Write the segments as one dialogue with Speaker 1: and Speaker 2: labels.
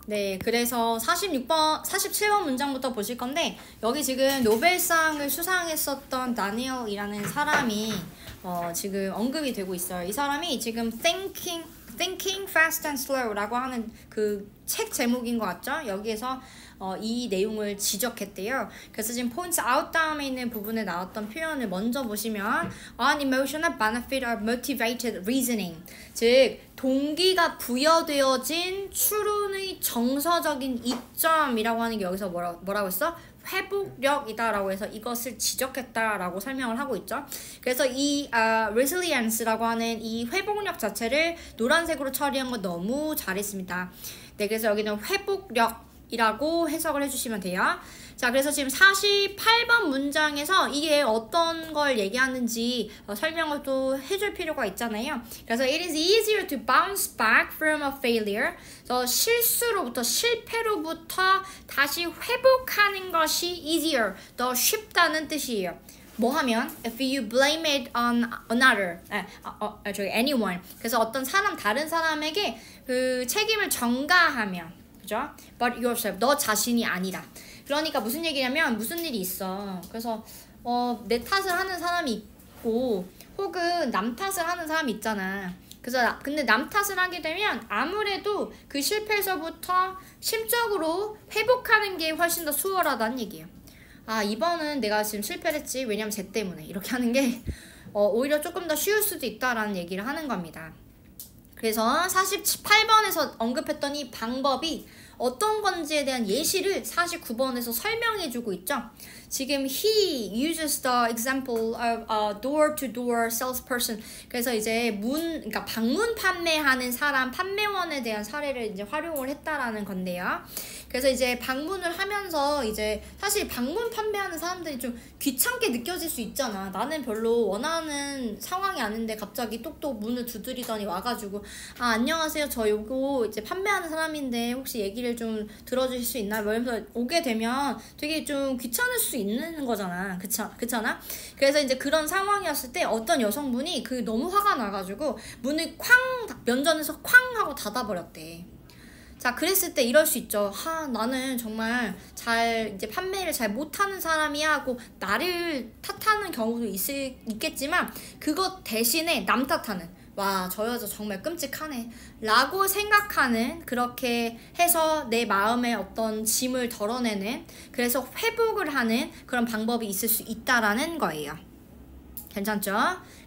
Speaker 1: 네, 그래서 47번 문장부터 보실 건데, 여기 지금 노벨상을 수상했었던 다니엘이라는 사람이 지금 언급이 되고 있어요. 이 사람이 지금 Thinking Fast and Slow라고 하는 그 책 제목인 것 같죠? 여기에서 이 내용을 지적했대요. 그래서 지금 points out 다음에 있는 부분에 나왔던 표현을 먼저 보시면 an emotional benefit of motivated reasoning, 즉 동기가 부여되어진 추론의 정서적인 이점이라고 하는 게 여기서 뭐라고 했어? 회복력이다라고 해서 이것을 지적했다라고 설명을 하고 있죠. 그래서 이 resilience라고 하는 이 회복력 자체를 노란색으로 처리한 거 너무 잘했습니다. 네, 그래서 여기는 회복력이라고 해석을 해주시면 돼요. 자, 그래서 지금 48번 문장에서 이게 어떤 걸 얘기하는지 설명을 또 해줄 필요가 있잖아요. 그래서 it is easier to bounce back from a failure. 그래서 실패로부터 다시 회복하는 것이 easier, 더 쉽다는 뜻이에요. 뭐 하면 if you blame it on another, anyone. 그래서 어떤 다른 사람에게 그 책임을 전가하면, 그죠? But yourself, 너 자신이 아니라. 그러니까 무슨 얘기냐면 무슨 일이 있어. 그래서 내 탓을 하는 사람이 있고 혹은 남 탓을 하는 사람이 있잖아. 그래서 근데 남 탓을 하게 되면 아무래도 그 실패에서부터 심적으로 회복하는 게 훨씬 더 수월하다는 얘기예요. 아, 이번은 내가 지금 실패를 했지. 왜냐면 쟤 때문에. 이렇게 하는 게 오히려 조금 더 쉬울 수도 있다라는 얘기를 하는 겁니다. 그래서 48번에서 언급했던 이 방법이 어떤 건지에 대한 예시를 49번에서 설명해주고 있죠. 지금 he uses the example of a door-to-door salesperson. 그래서 이제 그러니까 방문 판매하는 사람, 판매원에 대한 사례를 이제 활용을 했다라는 건데요. 그래서 이제 방문을 하면서 이제 사실 방문 판매하는 사람들이 좀 귀찮게 느껴질 수 있잖아. 나는 별로 원하는 상황이 아닌데 갑자기 똑똑 문을 두드리더니 와가지고 아, 안녕하세요. 저 요거 이제 판매하는 사람인데 혹시 얘기를 좀 들어주실 수 있나요? 이러면서 오게 되면 되게 좀 귀찮을 수 있는 거잖아. 그렇잖아? 그래서 이제 그런 상황이었을 때 어떤 여성분이 너무 화가 나가지고 문을 면전에서 쾅 하고 닫아버렸대. 자, 그랬을 때 이럴 수 있죠. 나는 정말 이제 판매를 잘 못하는 사람이야 하고 나를 탓하는 경우도 있겠지만 그것 대신에 남 탓하는, 와, 저 여자 정말 끔찍하네 라고 생각하는, 그렇게 해서 내 마음의 어떤 짐을 덜어내는, 그래서 회복을 하는 그런 방법이 있을 수 있다라는 거예요. 괜찮죠?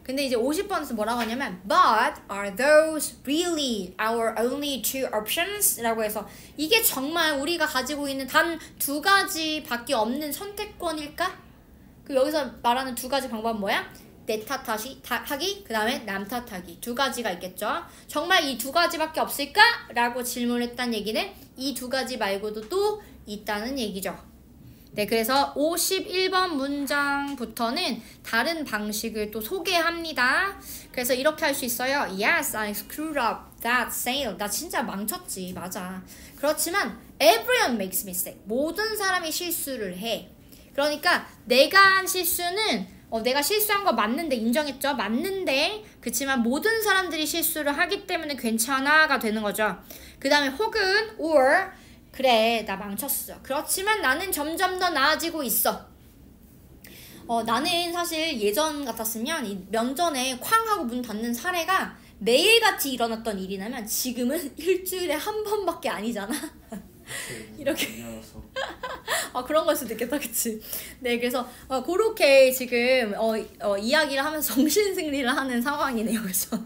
Speaker 1: 근데 이제 50번에서 뭐라고 하냐면 But are those really our only two options? 라고 해서 이게 정말 우리가 가지고 있는 단 두 가지밖에 없는 선택권일까? 여기서 말하는 두 가지 방법은 뭐야? 내 탓하기, 그 다음에 남 탓하기. 두 가지가 있겠죠. 정말 이 두 가지밖에 없을까? 라고 질문했다는 얘기는 이 두 가지 말고도 또 있다는 얘기죠. 네, 그래서 51번 문장부터는 다른 방식을 또 소개합니다. 그래서 이렇게 할 수 있어요. Yes, I screwed up that sale. 나 진짜 망쳤지. 맞아. 그렇지만 everyone makes mistake. 모든 사람이 실수를 해. 그러니까 내가 한 실수는 내가 실수한 거 맞는데, 인정했죠? 맞는데 그렇지만 모든 사람들이 실수를 하기 때문에 괜찮아가 되는 거죠. 그 다음에 혹은 or 그래, 나 망쳤어. 그렇지만 나는 점점 더 나아지고 있어. 나는 사실 예전 같았으면 이 면전에 쾅 하고 문 닫는 사례가 매일같이 일어났던 일이라면 지금은 일주일에 한 번밖에 아니잖아. 이렇게 그런 걸 수도 있겠다, 그치? 네, 그래서 그렇게 지금 이야기를 하면서 정신승리를 하는 상황이네요. 그래서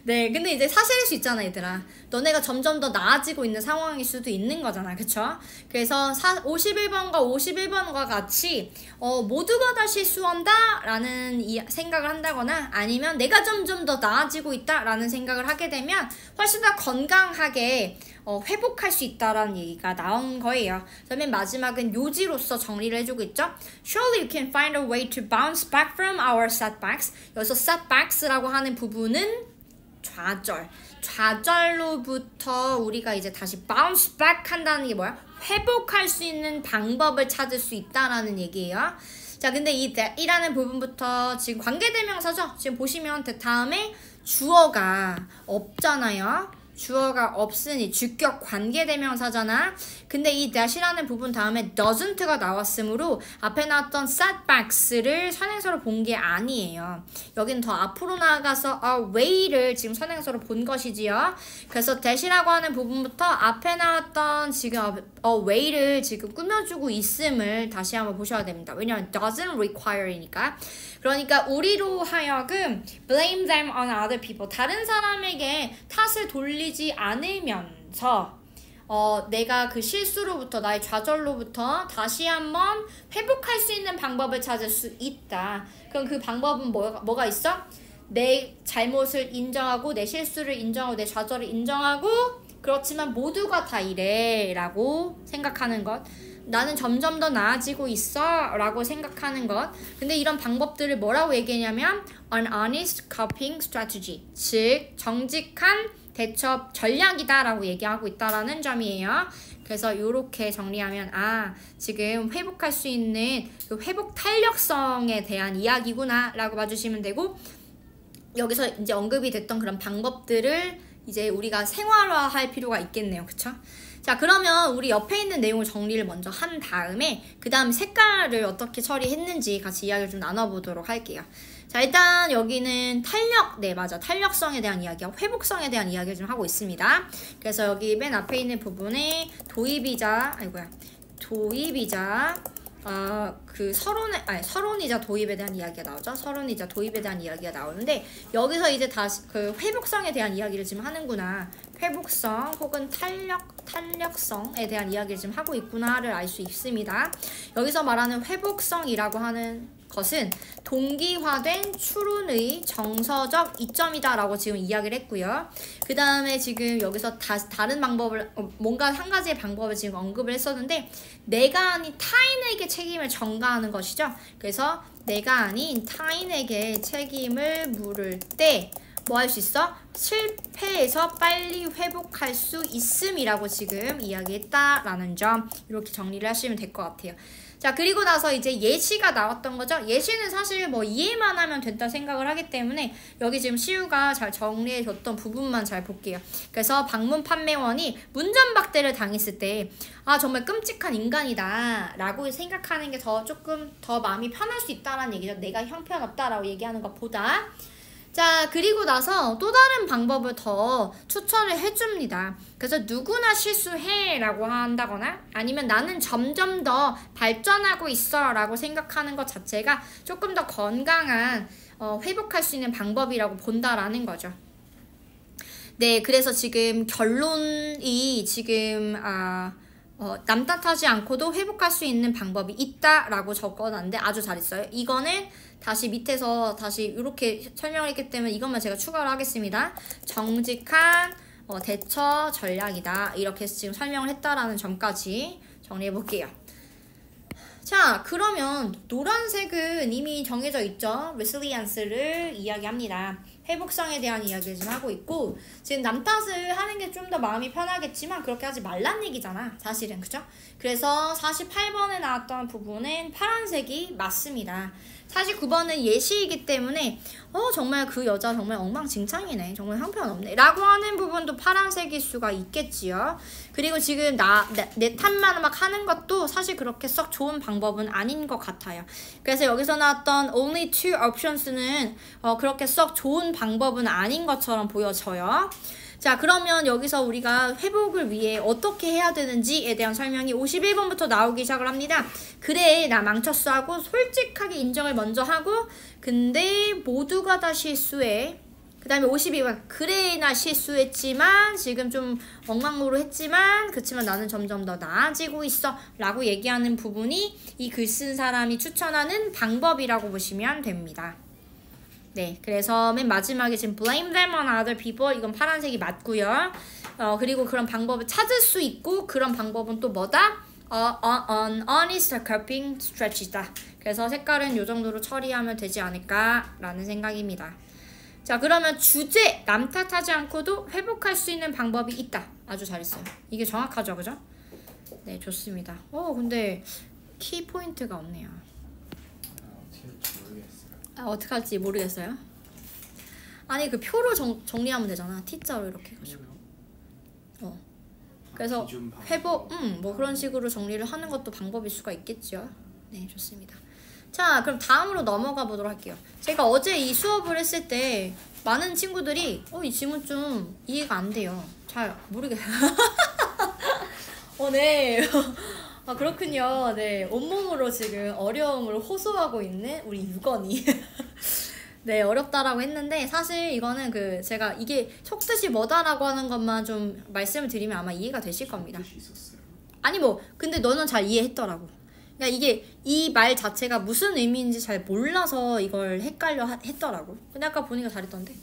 Speaker 1: 네, 근데 이제 사실일 수 있잖아, 얘들아. 너네가 점점 더 나아지고 있는 상황일 수도 있는 거잖아, 그쵸? 그래서 51번과 51번과 같이 모두가 다 실수한다 라는 생각을 한다거나 아니면 내가 점점 더 나아지고 있다 라는 생각을 하게 되면 훨씬 더 건강하게 회복할 수 있다라는 얘기가 나온 거예요. 그래서 맨 마지막은 요지로서 정리를 해주고 있죠. Surely you can find a way to bounce back from our setbacks. 여기서 setbacks라고 하는 부분은 좌절로부터 우리가 이제 다시 bounce back 한다는 게 뭐야? 회복할 수 있는 방법을 찾을 수 있다라는 얘기예요. 자, 근데 이 that이라는 부분부터 지금 관계대명사죠? 지금 보시면 다음에 주어가 없잖아요. 주어가 없으니 주격 관계대명사잖아. 근데 이 that이라는 부분 다음에 doesn't가 나왔으므로 앞에 나왔던 setbacks를 선행사로 본 게 아니에요. 여긴 더 앞으로 나아가서 away를 지금 선행사로 본 것이지요. 그래서 that이라고 하는 부분부터 앞에 나왔던 지금 away를 지금 꾸며주고 있음을 다시 한번 보셔야 됩니다. 왜냐면 doesn't require이니까. 그러니까 우리로 하여금 blame them on other people. 다른 사람에게 탓을 돌리지 않으면서 내가 그 실수로부터 나의 좌절로부터 다시 한번 회복할 수 있는 방법을 찾을 수 있다. 그럼 그 방법은 뭐가 있어? 내 잘못을 인정하고 내 실수를 인정하고 내 좌절을 인정하고 그렇지만 모두가 다 이래 라고 생각하는 것. 나는 점점 더 나아지고 있어 라고 생각하는 것. 근데 이런 방법들을 뭐라고 얘기하냐면 an honest coping strategy, 즉 정직한 대처 전략이다 라고 얘기하고 있다라는 점이에요. 그래서 이렇게 정리하면 지금 회복할 수 있는 그 회복 탄력성에 대한 이야기구나 라고 봐주시면 되고, 여기서 이제 언급이 됐던 그런 방법들을 이제 우리가 생활화할 필요가 있겠네요. 그쵸? 자, 그러면 우리 옆에 있는 내용을 정리를 먼저 한 다음에 그 다음 색깔을 어떻게 처리했는지 같이 이야기를 좀 나눠보도록 할게요. 자, 일단 여기는 탄력성에 대한 이야기와 회복성에 대한 이야기를 좀 하고 있습니다. 그래서 여기 맨 앞에 있는 부분에 도입이자 그 서론이자 도입에 대한 이야기가 나오죠. 서론이자 도입에 대한 이야기가 나오는데, 여기서 이제 다시 그 회복성에 대한 이야기를 지금 하는구나. 회복성 혹은 탄력성에 대한 이야기를 지금 하고 있구나를 알 수 있습니다. 여기서 말하는 회복성이라고 하는 것은 동기화된 추론의 정서적 이점이다 라고 지금 이야기를 했고요. 그 다음에 지금 여기서 다른 방법을 뭔가 한 가지의 방법을 지금 언급을 했었는데, 내가 아닌 타인에게 책임을 전가하는 것이죠. 그래서 내가 아닌 타인에게 책임을 물을 때 뭐 할 수 있어? 실패해서 빨리 회복할 수 있음이라고 지금 이야기했다라는 점, 이렇게 정리를 하시면 될 것 같아요. 자, 그리고 나서 이제 예시가 나왔던 거죠. 예시는 사실 뭐 이해만 하면 된다 생각을 하기 때문에 여기 지금 시우가 잘 정리해줬던 부분만 잘 볼게요. 그래서 방문 판매원이 문전박대를 당했을 때 정말 끔찍한 인간이다 라고 생각하는 게 조금 더 마음이 편할 수 있다는 얘기죠. 내가 형편없다라고 얘기하는 것보다. 자, 그리고 나서 또 다른 방법을 더 추천을 해줍니다. 그래서 누구나 실수해 라고 한다거나 아니면 나는 점점 더 발전하고 있어 라고 생각하는 것 자체가 조금 더 건강한 회복할 수 있는 방법이라고 본다라는 거죠. 네, 그래서 지금 결론이 지금 남 탓하지 않고도 회복할 수 있는 방법이 있다라고 적어놨는데 아주 잘했어요. 이거는 다시 밑에서 다시 이렇게 설명을 했기 때문에 이것만 제가 추가를 하겠습니다. 정직한 대처 전략이다. 이렇게 지금 설명을 했다라는 점까지 정리해 볼게요. 자, 그러면 노란색은 이미 정해져 있죠. resilience를 이야기합니다. 회복성에 대한 이야기를 지금 하고 있고, 지금 남 탓을 하는 게 좀 더 마음이 편하겠지만 그렇게 하지 말란 얘기잖아, 사실은. 그죠? 그래서 48번에 나왔던 부분은 파란색이 맞습니다. 49번은 예시이기 때문에 정말 그 여자 정말 엉망진창이네, 정말 형편없네 라고 하는 부분도 파란색일 수가 있겠지요. 그리고 지금 내 탓만 막 하는 것도 사실 그렇게 썩 좋은 방법은 아닌 것 같아요. 그래서 여기서 나왔던 only two options는 그렇게 썩 좋은 방법은 아닌 것처럼 보여져요. 자, 그러면 여기서 우리가 회복을 위해 어떻게 해야 되는지에 대한 설명이 51번부터 나오기 시작을 합니다. 그래, 나 망쳤어 하고 솔직하게 인정을 먼저 하고, 근데 모두가 다 실수해. 그 다음에 52번, 그래, 나 실수했지만 지금 좀 엉망으로 했지만 그치만 나는 점점 더 나아지고 있어 라고 얘기하는 부분이 이 글 쓴 사람이 추천하는 방법이라고 보시면 됩니다. 네, 그래서 맨 마지막에 지금 blame them on other people, 이건 파란색이 맞고요. 그리고 그런 방법을 찾을 수 있고, 그런 방법은 또 뭐다? an honest coping strategy다. 그래서 색깔은 이 정도로 처리하면 되지 않을까라는 생각입니다. 자, 그러면 주제, 남 탓하지 않고도 회복할 수 있는 방법이 있다. 아주 잘했어요. 이게 정확하죠, 그죠? 네, 좋습니다. 근데 키 포인트가 없네요. 어떻게 할지 모르겠어요. 아니, 그 표로 정리하면 되잖아. T자로 이렇게 해가지고. 그래서 회복, 뭐 그런 식으로 정리를 하는 것도 방법일 수가 있겠죠. 네, 좋습니다. 자, 그럼 다음으로 넘어가 보도록 할게요. 제가 어제 이 수업을 했을 때 많은 친구들이 이 질문 좀 이해가 안 돼요. 잘 모르겠어요. 네. 아, 그렇군요. 네, 온몸으로 지금 어려움을 호소하고 있는 우리 유건이. 네, 어렵다라고 했는데 사실 이거는 제가 이게 속뜻이 뭐다라고 하는 것만 좀 말씀을 드리면 아마 이해가 되실 겁니다. 아니 근데 너는 잘 이해했더라고. 그러니까 이게 이 말 자체가 무슨 의미인지 잘 몰라서 이걸 헷갈려 했더라고. 근데 아까 보니까 잘했던데.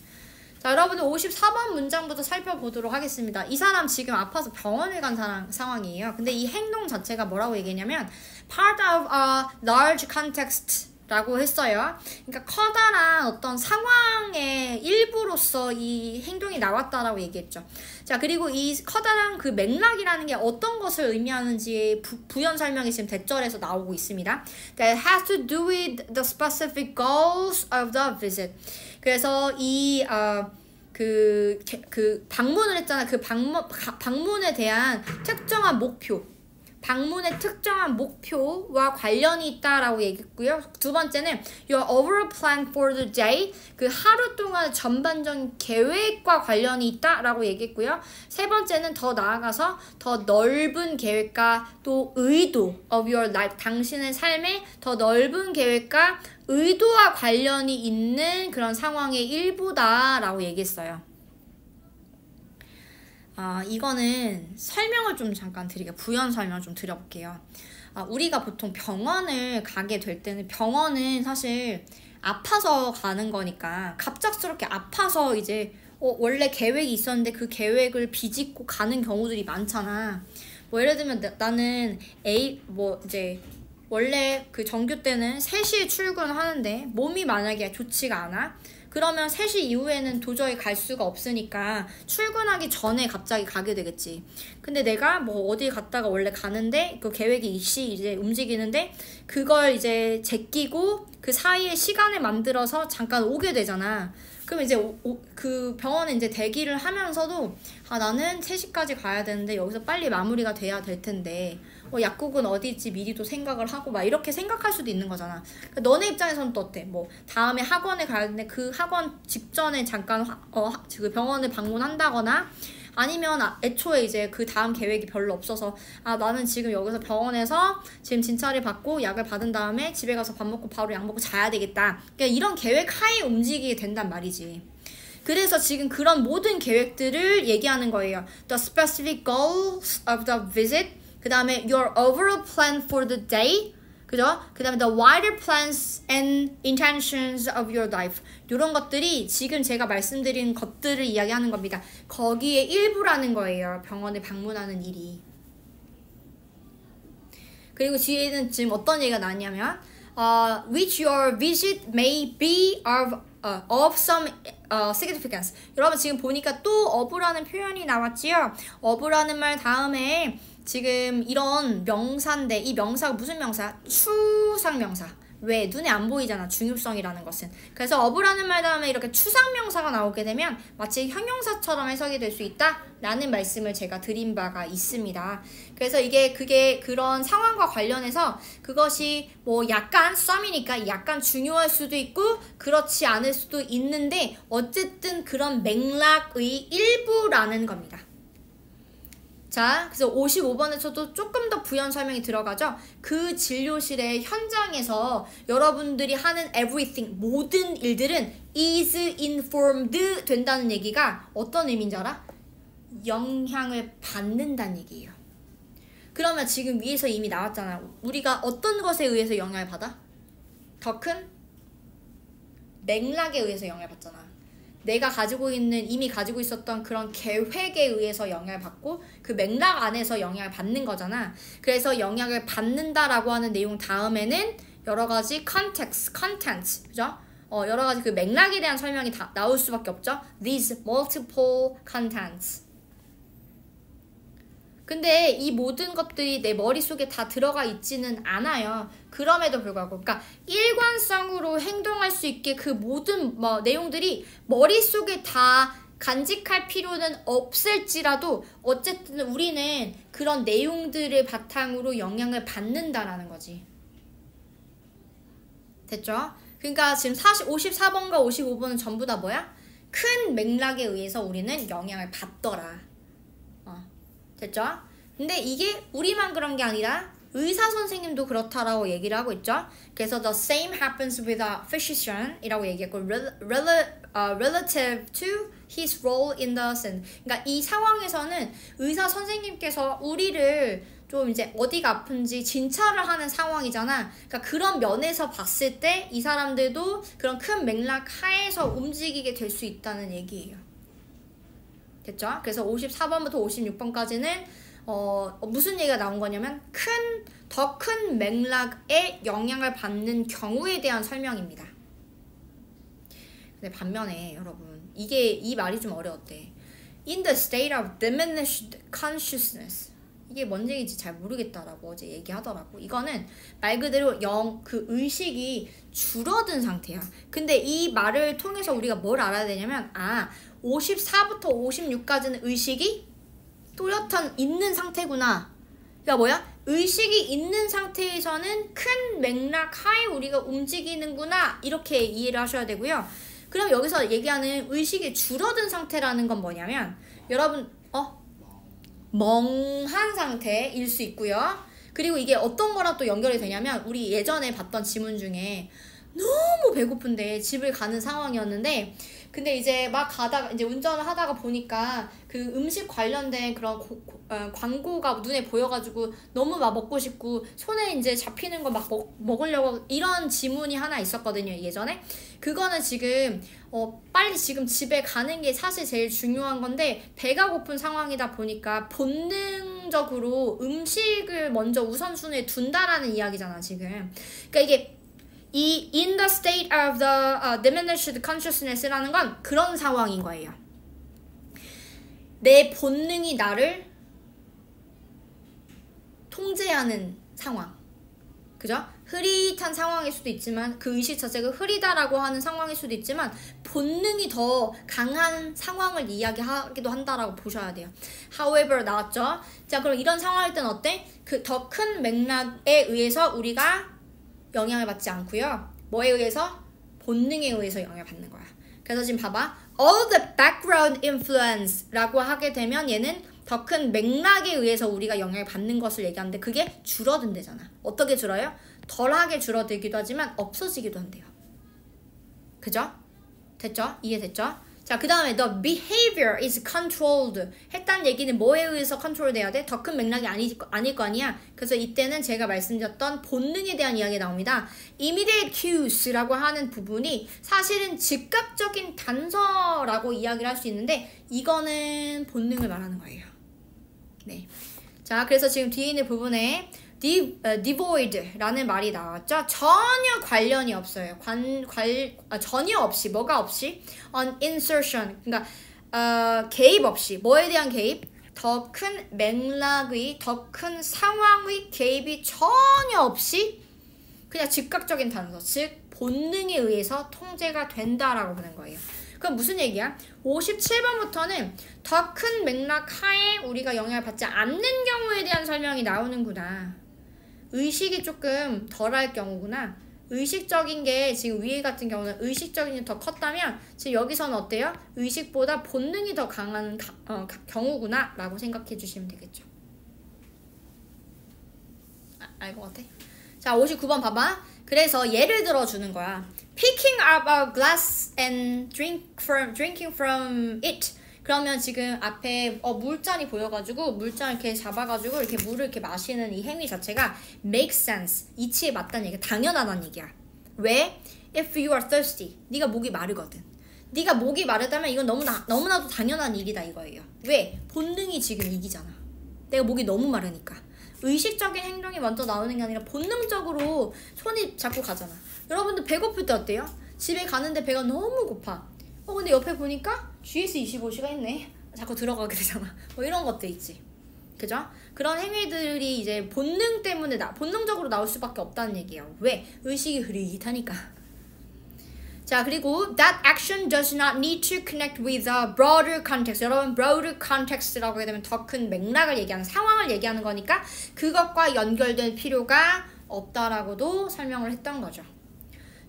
Speaker 1: 자, 여러분들 54번 문장부터 살펴보도록 하겠습니다. 이 사람 지금 아파서 병원에 간 상황이에요. 근데 이 행동 자체가 뭐라고 얘기했냐면 part of a large context 라고 했어요. 그러니까 커다란 어떤 상황의 일부로서 이 행동이 나왔다라고 얘기했죠. 자, 그리고 이 커다란 그 맥락이라는 게 어떤 것을 의미하는지 부연 설명이 지금 대절에서 나오고 있습니다. That has to do with the specific goals of the visit. 그래서 이 방문을 했잖아. 그 방문에 대한 특정한 목표. 방문의 특정한 목표와 관련이 있다라고 얘기했고요. 두 번째는 your overall plan for the day, 그 하루 동안 전반적인 계획과 관련이 있다라고 얘기했고요. 세 번째는 더 나아가서 더 넓은 계획과 또 의도 of your life, 당신의 삶의 더 넓은 계획과 의도와 관련이 있는 그런 상황의 일부다라고 얘기했어요. 이거는 설명을 좀 잠깐 드릴게요. 부연 설명을 좀 드려볼게요. 우리가 보통 병원을 가게 될 때는 병원은 사실 아파서 가는 거니까 갑작스럽게 아파서 이제 원래 계획이 있었는데 그 계획을 비집고 가는 경우들이 많잖아. 뭐 예를 들면 나는 이제 원래 그 정규 때는 3시에 출근하는데 몸이 만약에 좋지가 않아. 그러면 3시 이후에는 도저히 갈 수가 없으니까 출근하기 전에 갑자기 가게 되겠지. 근데 내가 뭐 어디 갔다가 원래 가는데 그 계획이 이제 움직이는데 그걸 이제 제끼고 그 사이에 시간을 만들어서 잠깐 오게 되잖아. 그럼 이제 그 병원에 이제 대기를 하면서도 나는 3시까지 가야 되는데 여기서 빨리 마무리가 돼야 될 텐데 약국은 어디 있지 미리도 생각을 하고 막 이렇게 생각할 수도 있는 거잖아. 그러니까 너네 입장에서는 또 어때? 뭐 다음에 학원에 가야 되는데 그 학원 직전에 잠깐 그 병원을 방문한다거나 아니면 애초에 이제 그 다음 계획이 별로 없어서 나는 지금 여기서 병원에서 지금 진찰을 받고 약을 받은 다음에 집에 가서 밥 먹고 바로 약 먹고 자야 되겠다. 그러니까 이런 계획 하에 움직이게 된단 말이지. 그래서 지금 그런 모든 계획들을 얘기하는 거예요. The specific goals of the visit, 그 다음에 your overall plan for the day, 그죠? 그 다음에 the wider plans and intentions of your life. 이런 것들이 지금 제가 말씀드린 것들을 이야기하는 겁니다. 거기에 일부라는 거예요. 병원을 방문하는 일이. 그리고 뒤에는 지금 어떤 얘기가 나왔냐면 which your visit may be of some significance. 여러분 지금 보니까 또 of라는 표현이 나왔지요. of라는 말 다음에 지금 이런 명사인데 이 명사가 무슨 명사? 추상명사. 왜? 눈에 안 보이잖아. 중요성이라는 것은. 그래서 of라는 말 다음에 이렇게 추상명사가 나오게 되면 마치 형용사처럼 해석이 될 수 있다 라는 말씀을 제가 드린 바가 있습니다. 그래서 그게 그런 상황과 관련해서 그것이 뭐 약간 썸이니까 약간 중요할 수도 있고 그렇지 않을 수도 있는데 어쨌든 그런 맥락의 일부라는 겁니다. 자, 그래서 55번에서도 조금 더 부연 설명이 들어가죠. 그 진료실의 현장에서 여러분들이 하는 everything, 모든 일들은 is informed 된다는 얘기가 어떤 의미인지 알아? 영향을 받는다는 얘기예요. 그러면 지금 위에서 이미 나왔잖아. 우리가 어떤 것에 의해서 영향을 받아? 더 큰 맥락에 의해서 영향을 받잖아. 내가 이미 가지고 있었던 그런 계획에 의해서 영향을 받고 그 맥락 안에서 영향을 받는 거잖아. 그래서 영향을 받는다라고 하는 내용 다음에는 여러 가지 content, 그죠? 여러 가지 그 맥락에 대한 설명이 다 나올 수밖에 없죠. These multiple contents. 근데 이 모든 것들이 내 머릿속에 다 들어가 있지는 않아요. 그럼에도 불구하고 그러니까 일관성으로 행동할 수 있게 그 모든 내용들이 머릿속에 다 간직할 필요는 없을지라도 어쨌든 우리는 그런 내용들을 바탕으로 영향을 받는다라는 거지. 됐죠? 그러니까 지금 54번과 55번은 전부 다 뭐야? 큰 맥락에 의해서 우리는 영향을 받더라. 됐죠? 근데 이게 우리만 그런 게 아니라 의사 선생님도 그렇다라고 얘기를 하고 있죠. 그래서 the same happens with a physician 이라고 얘기했고 relative to his role in the scene. 그러니까 이 상황에서는 의사 선생님께서 우리를 좀 이제 어디가 아픈지 진찰을 하는 상황이잖아. 그러니까 그런 면에서 봤을 때 이 사람들도 그런 큰 맥락 하에서 움직이게 될 수 있다는 얘기예요. 됐죠? 그래서 54번부터 56번까지는 무슨 얘기가 나온 거냐면 더 큰 맥락에 영향을 받는 경우에 대한 설명입니다. 근데 반면에 여러분 이 말이 좀 어려웠대. In the state of diminished consciousness. 이게 뭔 얘기인지 잘 모르겠다라고 어제 얘기하더라고. 이거는 말 그대로 그 의식이 줄어든 상태야. 근데 이 말을 통해서 우리가 뭘 알아야 되냐면 54부터 56까지는 의식이 또렷한 있는 상태구나. 그러니까 뭐야? 의식이 있는 상태에서는 큰 맥락 하에 우리가 움직이는구나. 이렇게 이해를 하셔야 되고요. 그럼 여기서 얘기하는 의식이 줄어든 상태라는 건 뭐냐면 여러분 멍한 상태일 수 있고요. 그리고 이게 어떤 거랑 또 연결이 되냐면 우리 예전에 봤던 지문 중에 너무 배고픈데 집을 가는 상황이었는데 근데 이제 막 가다가 이제 운전을 하다가 보니까 그 음식 관련된 그런 광고가 눈에 보여가지고 너무 막 먹고 싶고 손에 이제 잡히는 거 막 먹으려고 이런 지문이 하나 있었거든요, 예전에. 그거는 지금 빨리 지금 집에 가는 게 사실 제일 중요한 건데 배가 고픈 상황이다 보니까 본능적으로 음식을 먼저 우선순위에 둔다라는 이야기잖아, 지금. 그러니까 이게 이 in the state of the diminished consciousness라는 건 그런 상황인 거예요. 내 본능이 나를 통제하는 상황. 그죠? 흐릿한 상황일 수도 있지만 그 의식 자체가 흐리다라고 하는 상황일 수도 있지만 본능이 더 강한 상황을 이야기하기도 한다라고 보셔야 돼요. However 나왔죠? 자, 그럼 이런 상황일 땐 어때? 그 더 큰 맥락에 의해서 우리가 영향을 받지 않고요. 뭐에 의해서? 본능에 의해서 영향을 받는 거야. 그래서 지금 봐봐. All the background influence라고 하게 되면 얘는 더 큰 맥락에 의해서 우리가 영향을 받는 것을 얘기하는데 그게 줄어든대잖아. 어떻게 줄어요? 덜하게 줄어들기도 하지만 없어지기도 한대요. 그죠? 됐죠? 이해됐죠? 자, 그 다음에 the behavior is controlled 했다는 얘기는 뭐에 의해서 컨트롤 돼야 돼? 더 큰 맥락이 아닐 거 아니야? 그래서 이때는 제가 말씀드렸던 본능에 대한 이야기가 나옵니다. immediate cues라고 하는 부분이 사실은 즉각적인 단서라고 이야기를 할 수 있는데 이거는 본능을 말하는 거예요. 네. 자, 그래서 지금 뒤에 있는 부분에 devoid라는 말이 나왔죠. 전혀 관련이 없어요. 전혀 없이, 뭐가 없이? on insertion, 그러니까 개입 없이. 뭐에 대한 개입? 더 큰 맥락의, 더 큰 상황의 개입이 전혀 없이 그냥 즉각적인 단서, 즉 본능에 의해서 통제가 된다라고 보는 거예요. 그럼 무슨 얘기야? 57번부터는 더 큰 맥락 하에 우리가 영향을 받지 않는 경우에 대한 설명이 나오는구나. 의식이 조금 덜할 경우구나. 의식적인 게 지금 위에 같은 경우는 의식적인 게 더 컸다면 지금 여기서는 어때요? 의식보다 본능이 더 강한 경우구나 라고 생각해 주시면 되겠죠. 알 것 같아? 자, 59번 봐봐. 그래서 예를 들어 주는 거야. Picking up a glass and drinking from it. 그러면 지금 앞에 물잔이 보여가지고 물잔 이렇게 잡아가지고 이렇게 물을 이렇게 마시는 이 행위 자체가 make sense, 이치에 맞다는 얘기야. 당연하다는 얘기야. 왜? If you are thirsty, 네가 목이 마르거든. 네가 목이 마르다면 이건 너무나도 당연한 일이다 이거예요. 왜? 본능이 지금 이기잖아. 내가 목이 너무 마르니까. 의식적인 행동이 먼저 나오는 게 아니라 본능적으로 손이 자꾸 가잖아. 여러분들 배고플 때 어때요? 집에 가는데 배가 너무 고파. 근데 옆에 보니까 GS25C가 있네. 자꾸 들어가게 되잖아. 뭐 이런 것도 있지. 그죠? 그런 행위들이 이제 본능 때문에 본능적으로 나올 수밖에 없다는 얘기예요. 왜? 의식이 흐릿하니까. 자, 그리고 that action does not need to connect with a broader context. 여러분, broader context라고 하게 되면 더 큰 맥락을 얘기하는, 상황을 얘기하는 거니까 그것과 연결될 필요가 없다라고도 설명을 했던 거죠.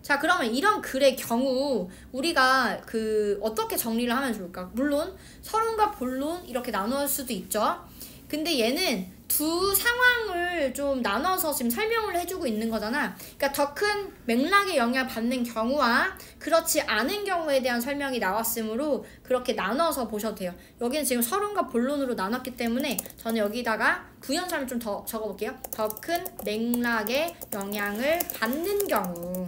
Speaker 1: 자, 그러면 이런 글의 경우 우리가 어떻게 정리를 하면 좋을까? 물론 서론과 본론 이렇게 나눌 수도 있죠. 근데 얘는 두 상황을 좀 나눠서 지금 설명을 해주고 있는 거잖아. 그러니까 더 큰 맥락에 영향을 받는 경우와 그렇지 않은 경우에 대한 설명이 나왔으므로 그렇게 나눠서 보셔도 돼요. 여기는 지금 서론과 본론으로 나눴기 때문에 저는 여기다가 구현설을 좀 더 적어볼게요. 더 큰 맥락에 영향을 받는 경우.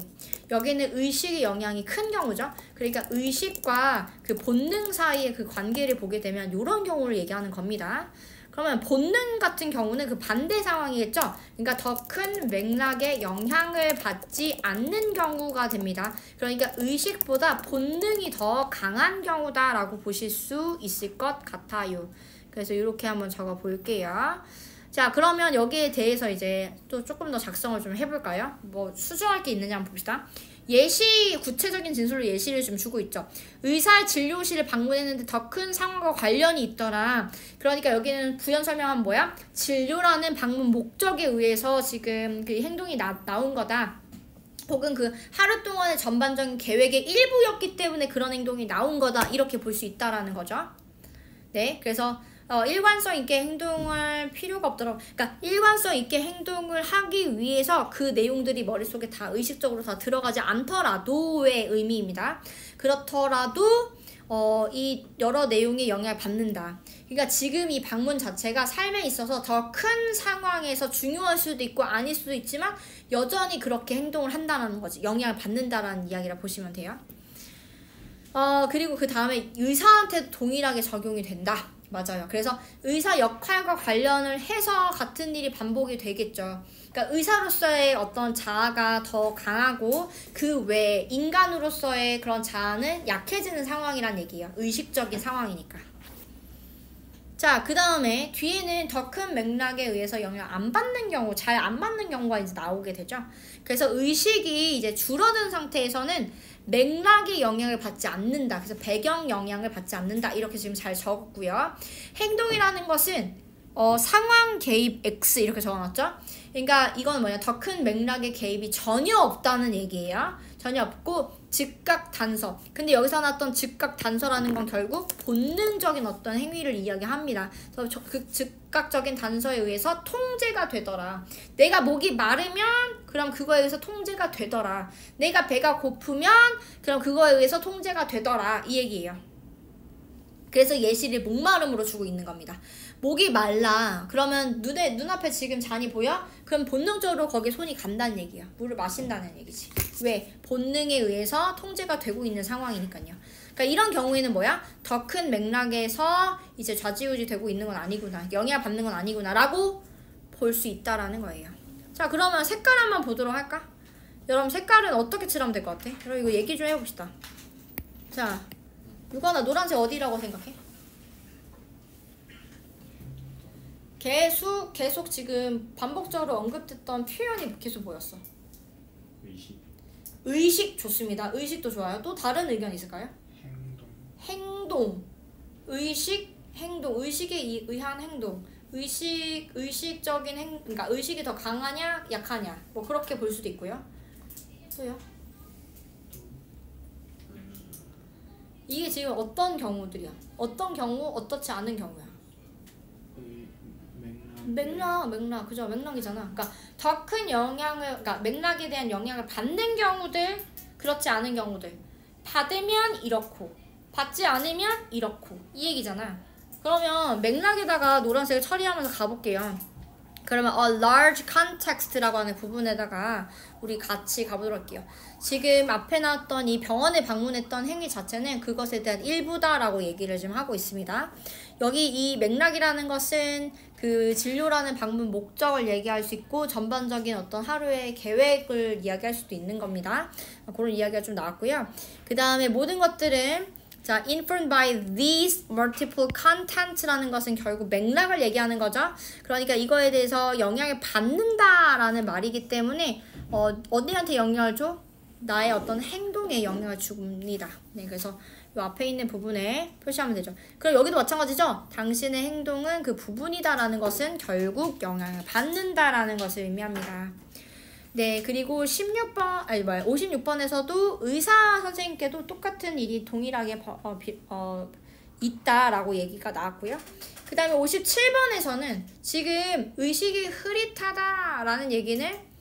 Speaker 1: 여기는 의식의 영향이 큰 경우죠. 그러니까 의식과 그 본능 사이의 그 관계를 보게 되면 이런 경우를 얘기하는 겁니다. 그러면 본능 같은 경우는 그 반대 상황이겠죠. 그러니까 더 큰 맥락에 영향을 받지 않는 경우가 됩니다. 그러니까 의식보다 본능이 더 강한 경우다라고 보실 수 있을 것 같아요. 그래서 이렇게 한번 적어 볼게요. 자, 그러면 여기에 대해서 이제 또 조금 더 작성을 좀 해볼까요? 뭐 수정할 게 있느냐 한번 봅시다. 예시, 구체적인 진술로 예시를 좀 주고 있죠. 의사 진료실을 방문했는데 더 큰 상황과 관련이 있더라. 그러니까 여기는 부연 설명은 뭐야? 진료라는 방문 목적에 의해서 지금 그 행동이 나온 거다. 혹은 그 하루 동안의 전반적인 계획의 일부였기 때문에 그런 행동이 나온 거다. 이렇게 볼 수 있다라는 거죠. 네, 그래서 일관성 있게 행동할 필요가 없더라고. 그러니까 일관성 있게 행동을 하기 위해서 그 내용들이 머릿속에 다 의식적으로 다 들어가지 않더라도의 의미입니다. 그렇더라도 이 여러 내용에 영향을 받는다. 그러니까 지금 이 방문 자체가 삶에 있어서 더 큰 상황에서 중요할 수도 있고 아닐 수도 있지만 여전히 그렇게 행동을 한다는 거지. 영향을 받는다라는 이야기라 보시면 돼요. 그리고 그 다음에 의사한테도 동일하게 적용이 된다. 맞아요. 그래서 의사 역할과 관련을 해서 같은 일이 반복이 되겠죠. 그러니까 의사로서의 어떤 자아가 더 강하고 그 외에 인간으로서의 그런 자아는 약해지는 상황이란 얘기예요. 의식적인 상황이니까. 자, 그 다음에 뒤에는 더 큰 맥락에 의해서 영향을 안 받는 경우, 잘 안 받는 경우가 이제 나오게 되죠. 그래서 의식이 이제 줄어든 상태에서는 맥락의 영향을 받지 않는다. 그래서 배경 영향을 받지 않는다. 이렇게 지금 잘 적었고요. 행동이라는 것은 상황 개입 X 이렇게 적어놨죠. 그러니까 이건 뭐냐, 더 큰 맥락의 개입이 전혀 없다는 얘기예요. 전혀 없고 즉각 단서. 근데 여기서 나왔던 즉각 단서라는 건 결국 본능적인 어떤 행위를 이야기합니다. 그래서 그 즉각적인 단서에 의해서 통제가 되더라. 내가 목이 마르면 그럼 그거에 의해서 통제가 되더라. 내가 배가 고프면 그럼 그거에 의해서 통제가 되더라. 이 얘기예요. 그래서 예시를 목마름으로 주고 있는 겁니다. 목이 말라. 그러면 눈앞에 지금 잔이 보여? 그럼 본능적으로 거기에 손이 간다는 얘기야. 물을 마신다는 얘기지. 왜? 본능에 의해서 통제가 되고 있는 상황이니까요. 그러니까 이런 경우에는 뭐야? 더 큰 맥락에서 이제 좌지우지 되고 있는 건 아니구나. 영향을 받는 건 아니구나. 라고 볼 수 있다라는 거예요. 자, 그러면 색깔 한번 보도록 할까? 여러분 색깔은 어떻게 칠하면 될 것 같아? 여러분 이거 얘기 좀 해봅시다. 자, 유건아 노란색 어디라고 생각해? 계속 지금 반복적으로 언급됐던 표현이 계속 보였어. 의식 좋습니다. 의식도 좋아요. 또 다른 의견 있을까요? 행동. 의식, 행동. 의식에 의한 행동. 의식적인 그러니까 의식이 더 강하냐, 약하냐. 뭐 그렇게 볼 수도 있고요. 또요? 이게 지금 어떤 경우들이야? 어떤 경우, 어떻지 않은 경우야? 맥락, 그죠? 맥락이잖아. 그러니까 더 큰 영향을, 그러니까 맥락에 대한 영향을 받는 경우들, 그렇지 않은 경우들. 받으면 이렇고, 받지 않으면 이렇고, 이 얘기잖아. 그러면 맥락에다가 노란색을 처리하면서 가볼게요. 그러면 a large context라고 하는 부분에다가 우리 같이 가보도록 할게요. 지금 앞에 나왔던 이 병원에 방문했던 행위 자체는 그것에 대한 일부다라고 얘기를 좀 하고 있습니다. 여기 이 맥락이라는 것은 그 진료라는 방문 목적을 얘기할 수 있고 전반적인 어떤 하루의 계획을 이야기할 수도 있는 겁니다. 그런 이야기가 좀 나왔고요. 그 다음에 모든 것들은 자, informed by these multiple content라는 것은 결국 맥락을 얘기하는 거죠. 그러니까 이거에 대해서 영향을 받는다라는 말이기 때문에 어디한테 영향을 줘? 나의 어떤 행동에 영향을 줍니다. 네, 그래서 이 앞에 있는 부분에 표시하면 되죠. 그럼 여기도 마찬가지죠. 당신의 행동은 그 부분이다라는 것은 결국 영향을 받는다라는 것을 의미합니다. 네, 그리고 56번에서도 의사 선생님께도 똑같은 일이 동일하게 있다라고 얘기가 나왔고요. 그 다음에 57번에서는 지금 의식이 흐릿하다라는 얘기는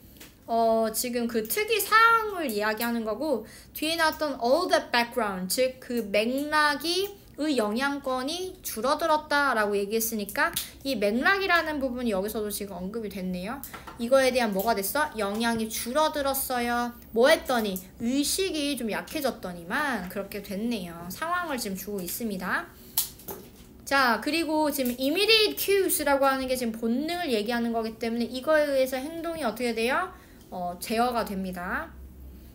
Speaker 1: 지금 그 특이 사항을 이야기하는 거고, 뒤에 나왔던 all the background, 즉 그 맥락이 의 영향권이 줄어들었다라고 얘기했으니까 이 맥락이라는 부분이 여기서도 지금 언급이 됐네요. 이거에 대한 뭐가 됐어? 영향이 줄어들었어요. 뭐 했더니? 의식이 좀 약해졌더니만 그렇게 됐네요. 상황을 지금 주고 있습니다. 자, 그리고 지금 immediate cues라고 하는 게 지금 본능을 얘기하는 거기 때문에 이거에 의해서 행동이 어떻게 돼요? 제어가 됩니다.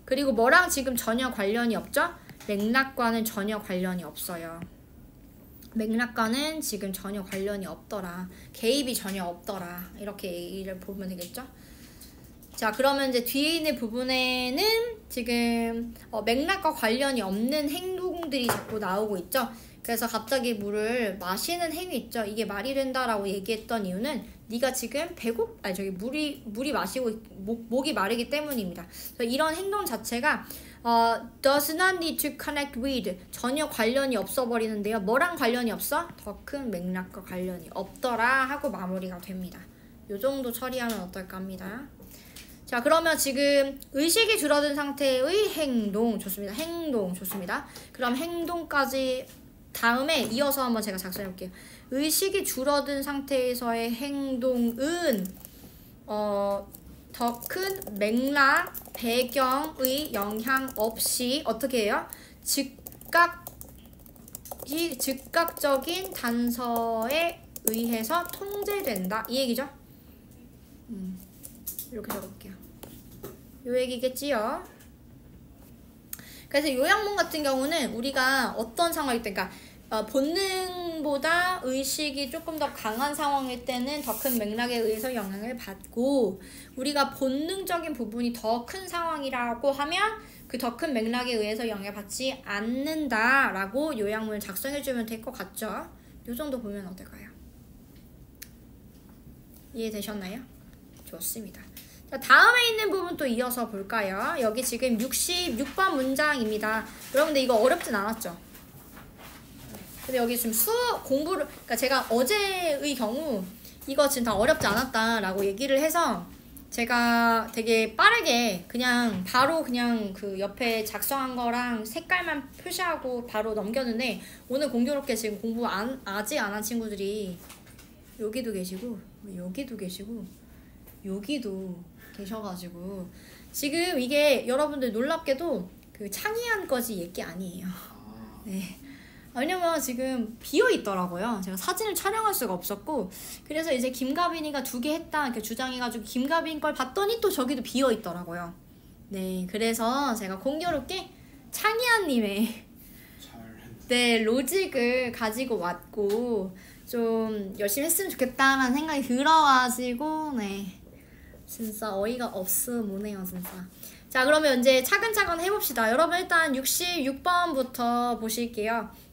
Speaker 1: 그리고 뭐랑 지금 전혀 관련이 없죠? 맥락과는 전혀 관련이 없어요. 맥락과는 지금 전혀 관련이 없더라. 개입이 전혀 없더라. 이렇게 얘기를 보면 되겠죠? 자, 그러면 이제 뒤에 있는 부분에는 지금 맥락과 관련이 없는 행동들이 자꾸 나오고 있죠? 그래서 갑자기 물을 마시는 행위 있죠? 이게 말이 된다라고 얘기했던 이유는 네가 지금 물이 마시고 목이 마르기 때문입니다. 그래서 이런 행동 자체가 does not need to connect with, 전혀 관련이 없어 버리는데요. 뭐랑 관련이 없어? 더 큰 맥락과 관련이 없더라 하고 마무리가 됩니다. 요 정도 처리하면 어떨까 합니다. 자, 그러면 지금 의식이 줄어든 상태의 행동 좋습니다. 행동 좋습니다. 그럼 행동까지 다음에 이어서 한번 제가 작성해 볼게요. 의식이 줄어든 상태에서의 행동은 더 큰 맥락, 배경의 영향 없이 어떻게 해요? 즉각적인 단서에 의해서 통제된다. 이 얘기죠? 이렇게 적어볼게요. 요 얘기겠지요? 그래서 요양문 같은 경우는 우리가 어떤 상황일 때, 그러니까 본능보다 의식이 조금 더 강한 상황일 때는 더 큰 맥락에 의해서 영향을 받고, 우리가 본능적인 부분이 더 큰 상황이라고 하면 그 더 큰 맥락에 의해서 영향을 받지 않는다라고 요양문을 작성해주면 될 것 같죠? 요 정도 보면 어떨까요? 이해되셨나요? 좋습니다. 자, 다음에 있는 부분 또 이어서 볼까요? 여기 지금 66번 문장입니다. 여러분들 이거 어렵진 않았죠? 근데 여기 지금 수업 공부를, 그러니까 제가 어제의 경우 이거 지금 다 어렵지 않았다라고 얘기를 해서 제가 되게 빠르게 그냥 바로 그냥 그 옆에 작성한 거랑 색깔만 표시하고 바로 넘겼는데, 오늘 공교롭게 지금 공부 아직 안 한 친구들이 여기도 계시고 여기도 계시고 여기도 계셔가지고 지금 이게 여러분들 놀랍게도 그 창의한 거지 얘기 아니에요. 네. 왜냐면 지금 비어있더라고요. 제가 사진을 촬영할 수가 없었고, 그래서 이제 김가빈이가 2개 했다 이렇게 주장해가지고 김가빈 걸 봤더니 또 저기도 비어있더라고요. 네, 그래서 제가 공교롭게 창의한님의 네, 로직을 가지고 왔고 좀 열심히 했으면 좋겠다라는 생각이 들어가지고 네, 진짜 어이가 없으모네요 진짜. 자, 그러면 이제 차근차근 해봅시다. 여러분 일단 66번부터 보실게요.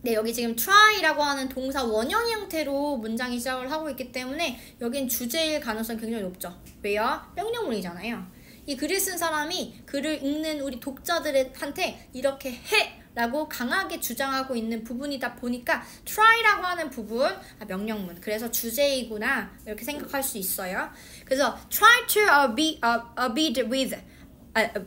Speaker 1: 네, 여기 지금 try라고 하는 동사 원형 형태로 문장이 시작을 하고 있기 때문에 여긴 주제일 가능성이 굉장히 높죠. 왜요? 명령문이잖아요. 이 글을 쓴 사람이 글을 읽는 우리 독자들한테 이렇게 해! 라고 강하게 주장하고 있는 부분이다 보니까 try라고 하는 부분, 명령문, 그래서 주제이구나 이렇게 생각할 수 있어요. 그래서 try to abide with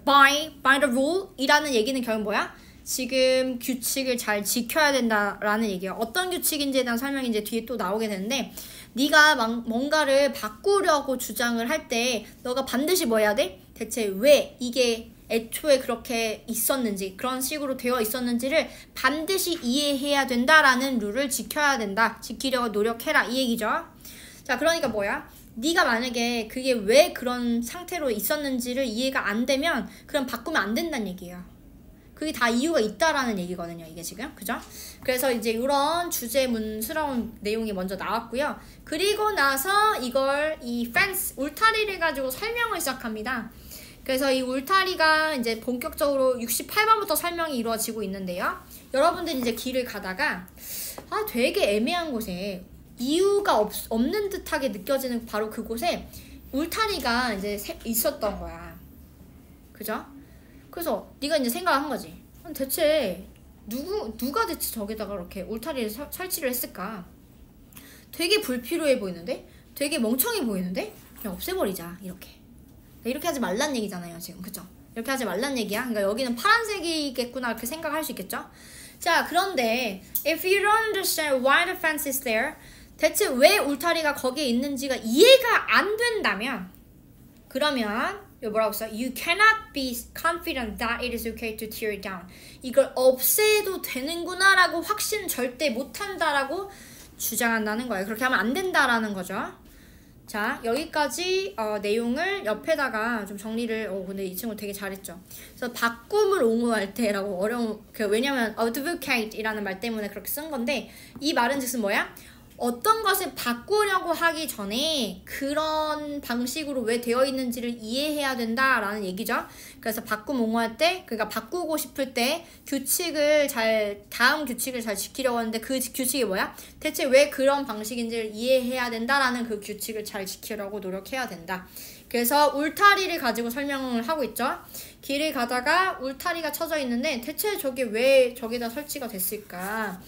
Speaker 1: by the rule 이라는 얘기는 결국 뭐야? 지금 규칙을 잘 지켜야 된다라는 얘기예요. 어떤 규칙인지에 대한 설명이 이제 뒤에 또 나오게 되는데, 네가 뭔가를 바꾸려고 주장을 할 때 너가 반드시 뭐 해야 돼? 대체 왜 이게 애초에 그렇게 있었는지, 그런 식으로 되어 있었는지를 반드시 이해해야 된다라는 룰을 지켜야 된다. 지키려고 노력해라 이 얘기죠. 자, 그러니까 뭐야? 네가 만약에 그게 왜 그런 상태로 있었는지를 이해가 안 되면 그럼 바꾸면 안 된다는 얘기예요. 그게 다 이유가 있다라는 얘기거든요, 이게 지금. 그죠? 그래서 이제 이런 주제문스러운 내용이 먼저 나왔고요. 그리고 나서 이걸 이 fence, 울타리를 가지고 설명을 시작합니다. 그래서 이 울타리가 이제 본격적으로 68번부터 설명이 이루어지고 있는데요. 여러분들이 이제 길을 가다가 되게 애매한 곳에 이유가 없는 듯하게 느껴지는 바로 그곳에 울타리가 이제 있었던 거야. 그죠? 그래서 네가 이제 생각을 한 거지. 대체 누가 대체 저기다가 이렇게 울타리를 설치를 했을까? 되게 불필요해 보이는데? 되게 멍청해 보이는데? 그냥 없애버리자, 이렇게 하지 말란 얘기잖아요, 지금. 그죠? 이렇게 하지 말란 얘기야. 그러니까 여기는 파란색이겠구나, 이렇게 생각할 수 있겠죠? 자, 그런데 if you don't understand why the fence is there, 대체 왜 울타리가 거기에 있는지가 이해가 안 된다면, 그러면 뭐라고 써? You cannot be confident that it is okay to tear it down. 이걸 없애도 되는구나 라고 확신 절대 못한다라고 주장한다는 거예요. 그렇게 하면 안 된다라는 거죠. 자, 여기까지 내용을 옆에다가 좀 정리를. 근데 이 친구 되게 잘했죠. 그래서 바꿈을 옹호할 때라고 왜냐면 advocate 이라는 말 때문에 그렇게 쓴 건데, 이 말은 즉슨 뭐야? 어떤 것을 바꾸려고 하기 전에 그런 방식으로 왜 되어 있는지를 이해해야 된다라는 얘기죠. 그래서 바꿈 옹호할 때, 그러니까 바꾸고 싶을 때 다음 규칙을 잘 지키려고 하는데 그 규칙이 뭐야? 대체 왜 그런 방식인지를 이해해야 된다라는 그 규칙을 잘 지키려고 노력해야 된다. 그래서 울타리를 가지고 설명을 하고 있죠. 길을 가다가 울타리가 쳐져 있는데 대체 저게 왜 저기다 설치가 됐을까?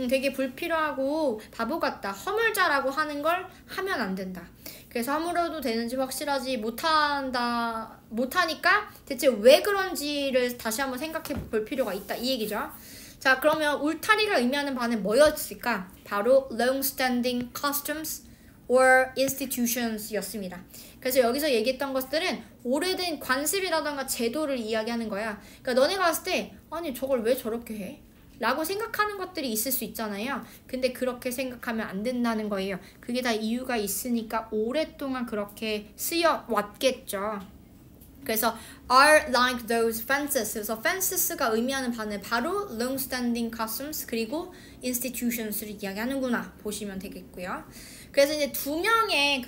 Speaker 1: 되게 불필요하고 바보 같다, 허물자라고 하는 걸 하면 안 된다. 그래서 허물어도 되는지 확실하지 못하니까 대체 왜 그런지를 다시 한번 생각해 볼 필요가 있다, 이 얘기죠. 자, 그러면 울타리가 의미하는 바는 뭐였을까? 바로 long-standing customs or institutions 였습니다. 그래서 여기서 얘기했던 것들은 오래된 관습이라던가 제도를 이야기하는 거야. 그러니까 너네가 봤을 때 아니 저걸 왜 저렇게 해? 라고 생각하는 것들이 있을 수 있잖아요. 근데 그렇게 생각하면 안 된다는 거예요. 그게 다 이유가 있으니까 오랫동안 그렇게 쓰여 왔겠죠. 그래서 are like those fences. 그래서 fences가 의미하는 바는 바로 long-standing customs 그리고 institutions를 이야기하는구나 보시면 되겠고요. 그래서 이제 두 명의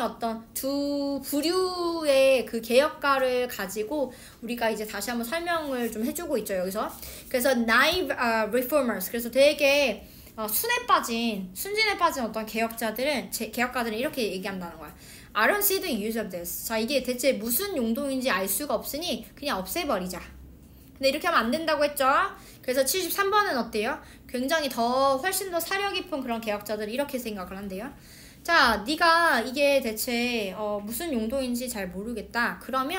Speaker 1: 어떤 두 부류의 그 개혁가를 가지고 우리가 이제 다시 한번 설명을 좀 해주고 있죠, 여기서. 그래서 naive reformers. 그래서 되게 순진에 빠진 어떤 개혁가들은 이렇게 얘기한다는 거야. I don't see the use of this. 자, 이게 대체 무슨 용도인지 알 수가 없으니 그냥 없애버리자. 근데 이렇게 하면 안 된다고 했죠. 그래서 73번은 어때요? 굉장히 훨씬 더 사려 깊은 그런 개혁자들이 이렇게 생각을 한대요. 자, 네가 이게 대체 무슨 용도인지 잘 모르겠다. 그럼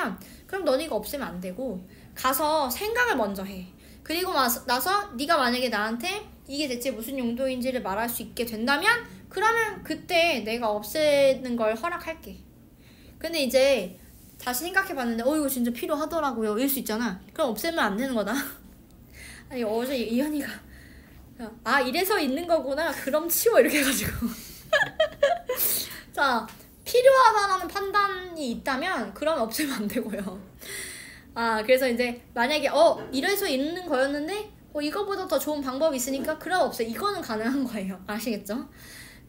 Speaker 1: 너네 이거 없애면 안 되고 가서 생각을 먼저 해. 그리고 나서 네가 만약에 나한테 이게 대체 무슨 용도인지를 말할 수 있게 된다면 그러면 그때 내가 없애는 걸 허락할게. 근데 이제 다시 생각해봤는데 이거 진짜 필요하더라고요 이럴 수 있잖아. 그럼 없애면 안 되는 거다. 아니 어제 이현이가 이래서 있는 거구나 그럼 치워 이렇게 해가지고 자, 필요하다라는 판단이 있다면 그러면 없애면 안 되고요. 그래서 이제 만약에 이래서 있는 거였는데 이거보다 더 좋은 방법이 있으니까 그럼 없애. 이거는 가능한 거예요. 아시겠죠?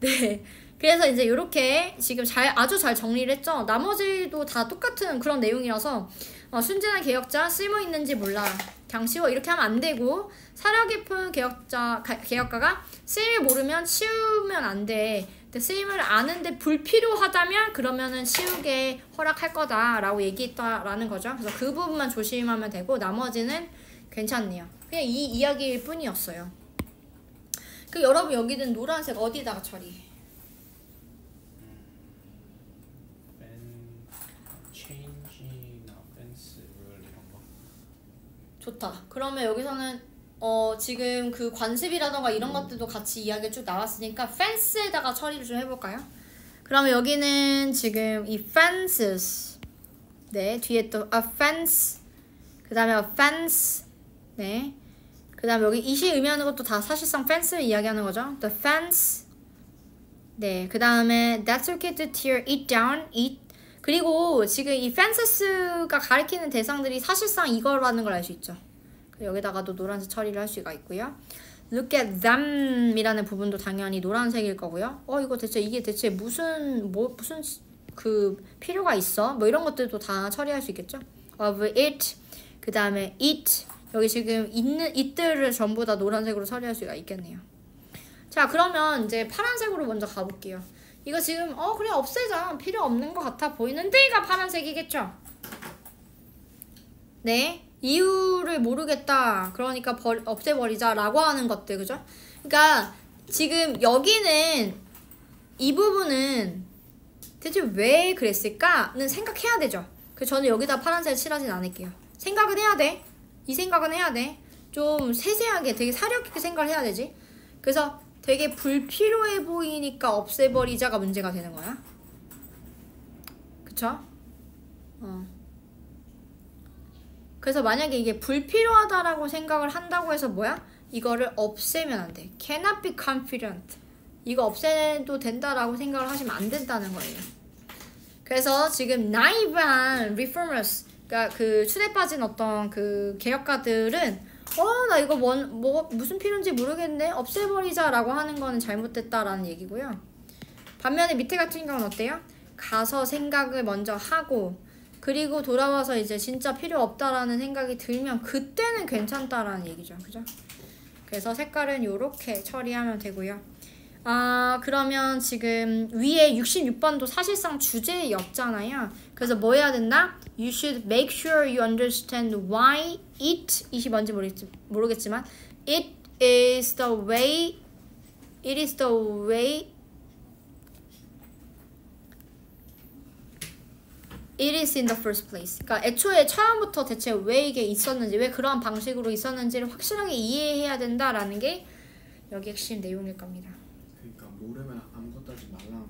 Speaker 1: 네. 그래서 이제 이렇게 지금 아주 잘 정리를 했죠. 나머지도 다 똑같은 그런 내용이라서 순진한 개혁자 쓸모있는지 몰라 그냥 치워 이렇게 하면 안 되고, 사려 깊은 개혁가가 쓰임을 모르면 치우면 안 돼. 근데 쓰임을 아는데 불필요하다면 그러면은 치우게 허락할 거다라고 얘기했다라는 거죠. 그래서 그 부분만 조심하면 되고 나머지는 괜찮네요. 그냥 이 이야기일 뿐이었어요. 여러분 여기는 노란색 어디다가 처리? 좋다. 그러면 여기서는 지금 그 관습이라던가 이런 것들도 같이 이야기가 쭉 나왔으니까 fence에다가 처리를 좀 해볼까요? 그러면 여기는 지금 이 fences, 네, 뒤에 또 a fence, 그 다음에 a fence, 네, 그 다음에 여기 it이 의미하는 것도 다 사실상 fence를 이야기하는 거죠. the fence, 네, 그 다음에 that's okay to tear it down, it. 그리고 지금 이 fences가 가리키는 대상들이 사실상 이거라는 걸 알 수 있죠. 여기다가도 노란색 처리를 할 수가 있고요. Look at them 이라는 부분도 당연히 노란색일 거고요. 이거 대체 이게 대체 무슨 그 필요가 있어. 뭐 이런 것들도 다 처리할 수 있겠죠. of it. 그 다음에 it. 여기 지금 있는 it들을 전부 다 노란색으로 처리할 수가 있겠네요. 자, 그러면 이제 파란색으로 먼저 가볼게요. 이거 지금 그래 없애자. 필요 없는 것 같아 보이는데가 파란색이겠죠. 네, 이유를 모르겠다. 그러니까 없애버리자 라고 하는 것들, 그죠? 그러니까 지금 여기는 이 부분은 대체 왜 그랬을까는 생각해야 되죠. 그래서 저는 여기다 파란색을 칠하진 않을게요. 생각은 해야 돼. 이 생각은 해야 돼. 좀 세세하게 되게 사려 깊게 생각을 해야 되지. 그래서 되게 불필요해 보이니까 없애버리자가 문제가 되는 거야. 그쵸? 그래서 만약에 이게 불필요하다라고 생각을 한다고 해서 뭐야? 이거를 없애면 안 돼. Cannot be confident. 이거 없애도 된다라고 생각을 하시면 안 된다는 거예요. 그래서 지금 naive한 reformers, 그러니까 그 추대 빠진 어떤 그 개혁가들은 나 이거 무슨 필요인지 모르겠네. 없애버리자라고 하는 거는 잘못됐다라는 얘기고요. 반면에 밑에 같은 경우는 어때요? 가서 생각을 먼저 하고 그리고 돌아와서 이제 진짜 필요 없다라는 생각이 들면 그때는 괜찮다라는 얘기죠. 그죠? 그래서 색깔은 이렇게 처리하면 되고요. 그러면 지금 위에 66번도 사실상 주제였잖아요. 그래서 뭐 해야 된다? You should make sure you understand why it이 뭔지 모르겠지만 it is the way it is in the first place. 그러니까 애초에 처음부터 대체 왜 이게 있었는지, 왜 그러한 방식으로 있었는지를 확실하게 이해해야 된다라는 게 여기 핵심 내용일 겁니다.
Speaker 2: 그러니까 모르면 아무것도 하지 말라는.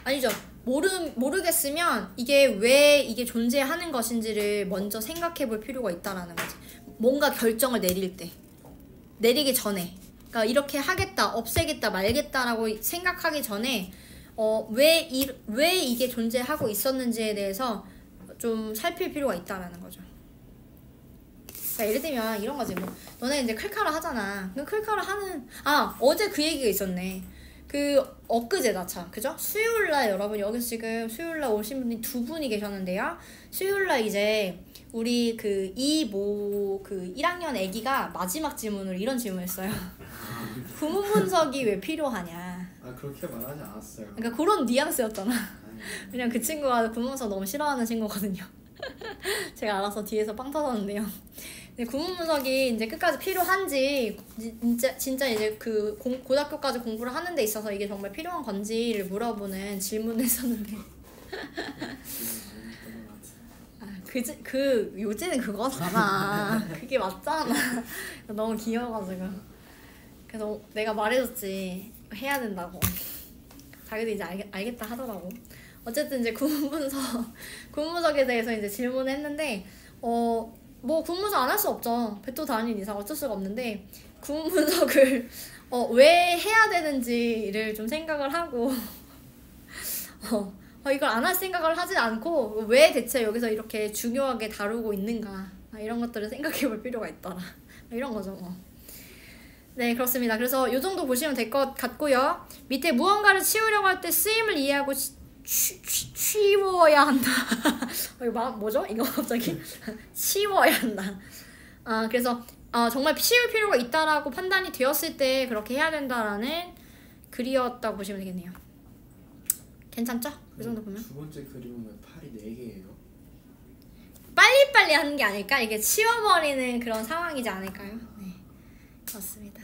Speaker 1: 아니죠. 모르겠으면 이게 왜 이게 존재하는 것인지를 먼저 생각해 볼 필요가 있다라는 거지. 뭔가 결정을 내리기 전에. 그러니까 이렇게 하겠다, 없애겠다, 말겠다라고 생각하기 전에 왜 이게 존재하고 있었는지에 대해서 좀 살필 필요가 있다라는 거죠. 그러니까 예를 들면 이런 거지. 뭐 너네 이제 클카라 하잖아. 그 클카라 하는 어제 그 얘기가 있었네. 그 엊그제다 참, 그죠? 수요일날 여러분 여기 지금 수요일날 오신 분이 2분이 계셨는데요. 수요일날 이제 우리 그 1학년 애기가 마지막 질문으로 이런 질문을 했어요. 구문 분석이 왜 필요하냐.
Speaker 2: 그렇게 말하지 않았어요.
Speaker 1: 그러니까 그런 뉘앙스였잖아. 그냥 그 친구가 구문 분석 너무 싫어하는 친구거든요. 제가 알아서 뒤에서 빵 터졌는데요. 구문 분석이 이제 끝까지 필요한지 진짜 이제 그 고등학교까지 공부를 하는 데 있어서 이게 정말 필요한 건지를 물어보는 질문을 했었는데 그 요지는 그거잖아. 그게 맞잖아. 너무 귀여워가지고. 그래서 내가 말해줬지. 해야 된다고. 자기도 이제 알겠다 하더라고. 어쨌든 이제 구문 분석에 대해서 이제 질문을 했는데 뭐 구문 분석 안 할 수 없죠. 배도 다닌 이상 어쩔 수가 없는데 구문 분석을 왜 해야 되는지를 좀 생각을 하고 이걸 안 할 생각을 하지 않고 왜 대체 여기서 이렇게 중요하게 다루고 있는가 이런 것들을 생각해 볼 필요가 있더라. 이런 거죠. 네, 그렇습니다. 그래서 이 정도 보시면 될 것 같고요. 밑에 무언가를 치우려고 할 때 쓰임을 이해하고 치워야 한다. 이거 뭐죠? 이거 갑자기 치워야 한다. 그래서 정말 치울 필요가 있다라고 판단이 되었을 때 그렇게 해야 된다라는 글이었다고 보시면 되겠네요. 괜찮죠? 이 정도 보면.
Speaker 2: 두 번째 그림은 왜 팔이 4개예요?
Speaker 1: 빨리빨리 하는 게 아닐까? 이게 치워버리는 그런 상황이지 않을까요? 네, 그렇습니다.